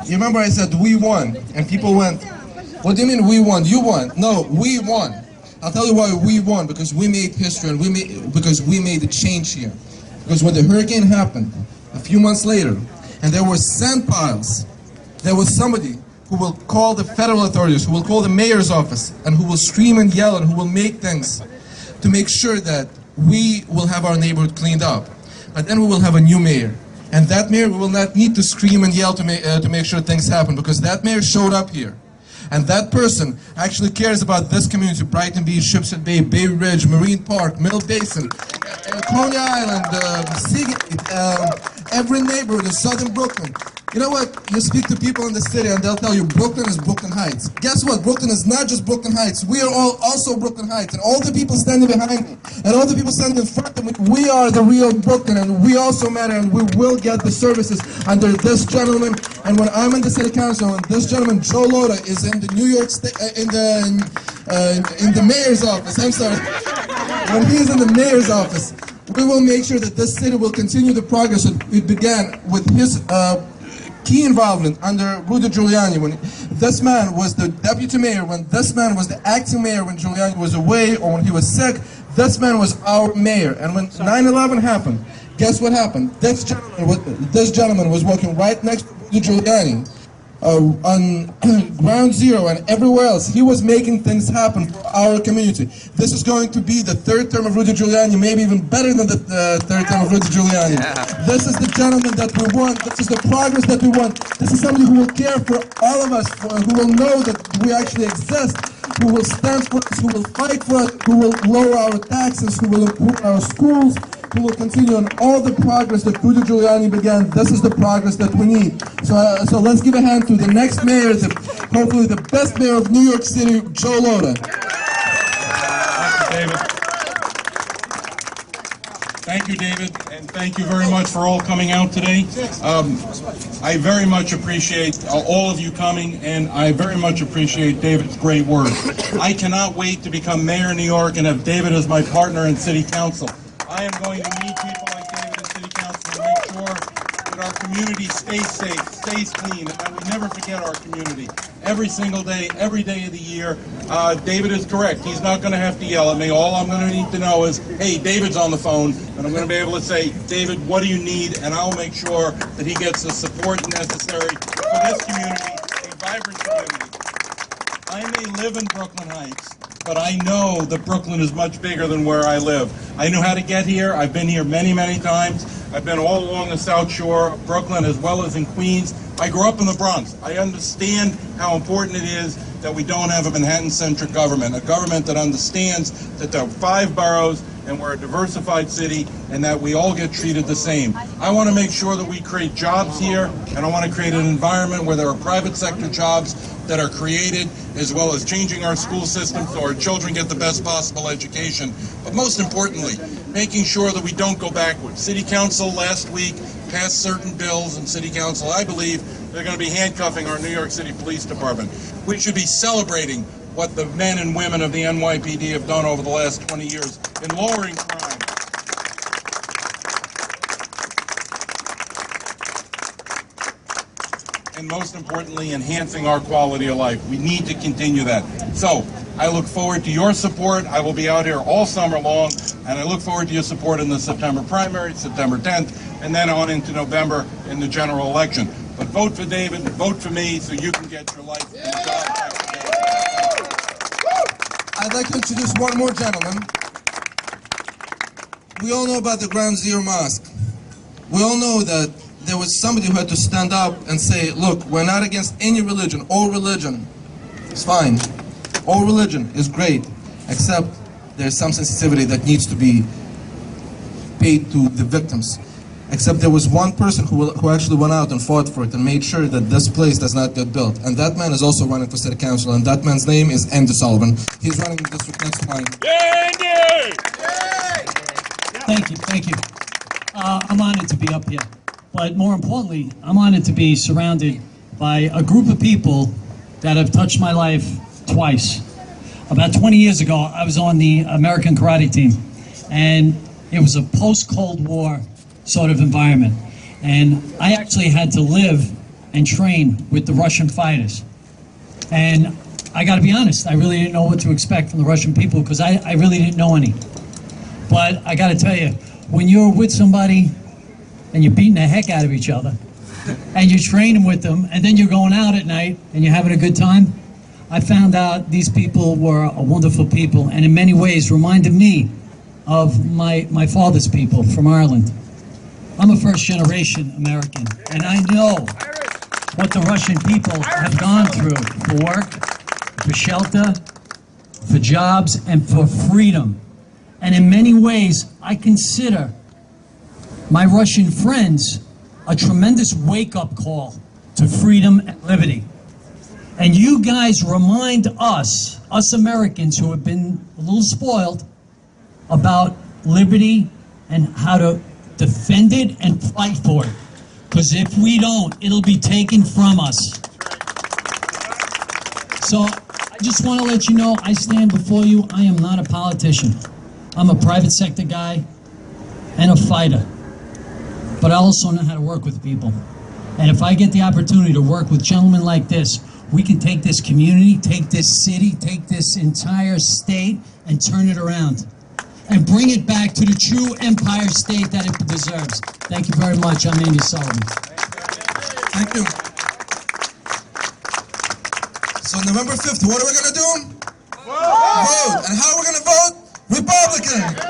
You remember I said we won, and people went, what do you mean we won? You won. No, we won. I'll tell you why we won, because we made history and because we made a change here. Because when the hurricane happened, a few months later, and there were sand piles, there was somebody who will call the federal authorities, who will call the mayor's office, and who will scream and yell and who will make things to make sure that we will have our neighborhood cleaned up. But then we will have a new mayor. And that mayor will not need to scream and yell to make sure things happen, because that mayor showed up here. And that person actually cares about this community: Brighton Beach, Shipshead Bay, Bay Ridge, Marine Park, Middle Basin, Coney Island, Seagate, every neighborhood in southern Brooklyn. You know what? You speak to people in the city and they'll tell you Brooklyn is Brooklyn Heights. Guess what? Brooklyn is not just Brooklyn Heights. We are all also Brooklyn Heights. And all the people standing behind me and all the people standing in front of me, we are the real Brooklyn, and we also matter, and we will get the services under this gentleman. And when I'm in the city council and this gentleman, Joe Lhota, is in the New York State, in the mayor's office, I'm sorry, when he's in the mayor's office, we will make sure that this city will continue the progress that it began with his key involvement under Rudy Giuliani, when this man was the deputy mayor, when this man was the acting mayor when Giuliani was away or when he was sick. This man was our mayor. And when 9/11 happened, guess what happened? This gentleman was working right next to Rudy Giuliani on ground zero and everywhere else. He was making things happen for our community. This is going to be the third term of Rudy Giuliani, maybe even better than the third term of Rudy Giuliani. Yeah. This is the gentleman that we want. This is the progress that we want. This is somebody who will care for all of us, who will know that we actually exist, who will stand for us, who will fight for us, who will lower our taxes, who will improve our schools, who will continue on all the progress that Rudy Giuliani began. This is the progress that we need. So let's give a hand to the next mayor, hopefully the best mayor of New York City, Joe Lhota. Thank you, David, and thank you very much for all coming out today. I very much appreciate all of you coming, and I very much appreciate David's great work. I cannot wait to become mayor of New York and have David as my partner in City Council. I am going to meet people like David in City Council and make sure that our community stays safe, stays clean, and that we never forget our community. Every single day, every day of the year. David is correct. He's not going to have to yell at me. All I'm going to need to know is, hey, David's on the phone, and I'm going to be able to say, David, what do you need? And I'll make sure that he gets the support necessary for this community, a vibrant community. I may live in Brooklyn Heights, but I know that Brooklyn is much bigger than where I live. I know how to get here. I've been here many, many times. I've been all along the South Shore of Brooklyn as well as in Queens. I grew up in the Bronx. I understand how important it is that we don't have a Manhattan-centric government, a government that understands that there are 5 boroughs and we're a diversified city and that we all get treated the same. I want to make sure that we create jobs here, and I want to create an environment where there are private sector jobs that are created, as well as changing our school system so our children get the best possible education. But most importantly, making sure that we don't go backwards. City Council last week passed certain bills in City Council. I believe they're going to be handcuffing our New York City Police Department. We should be celebrating what the men and women of the NYPD have done over the last 20 years in lowering crime. And most importantly, enhancing our quality of life. We need to continue that. So, I look forward to your support. I will be out here all summer long, and I look forward to your support in the September primary, September 10th, and then on into November in the general election. But vote for David, vote for me, so you can get your life and job back together. I'd like to introduce one more gentleman. We all know about the Ground Zero Mosque. We all know that there was somebody who had to stand up and say, look, we're not against any religion. All religion is fine. All religion is great, except there's some sensitivity that needs to be paid to the victims. Except there was one person who actually went out and fought for it and made sure that this place does not get built. And that man is also running for city council, and that man's name is Andy Sullivan. He's running the district next to mine. Andy! Thank you. I'm honored to be up here. But more importantly, I'm honored to be surrounded by a group of people that have touched my life twice. About 20 years ago, I was on the American karate team, and it was a post-Cold War sort of environment. And I actually had to live and train with the Russian fighters. And I got to be honest, I really didn't know what to expect from the Russian people because I really didn't know any. But I got to tell you, when you're with somebody and you're beating the heck out of each other, and you're training with them, and then you're going out at night and you're having a good time, I found out these people were a wonderful people, and in many ways reminded me of my father's people from Ireland. I'm a first-generation American, and I know what the Russian people have gone through for work, for shelter, for jobs, and for freedom. And in many ways, I consider my Russian friends a tremendous wake-up call to freedom and liberty. And you guys remind us Americans who have been a little spoiled, about liberty and how to defend it and fight for it. Because if we don't, it'll be taken from us. So I just want to let you know, I stand before you. I am not a politician. I'm a private sector guy and a fighter. But I also know how to work with people. And if I get the opportunity to work with gentlemen like this, we can take this community, take this city, take this entire state, and turn it around. And bring it back to the true empire state that it deserves. Thank you very much. I'm Andy Sullivan. Thank you. So November 5th, what are we going to do? Vote. And how are we going to vote? Republican.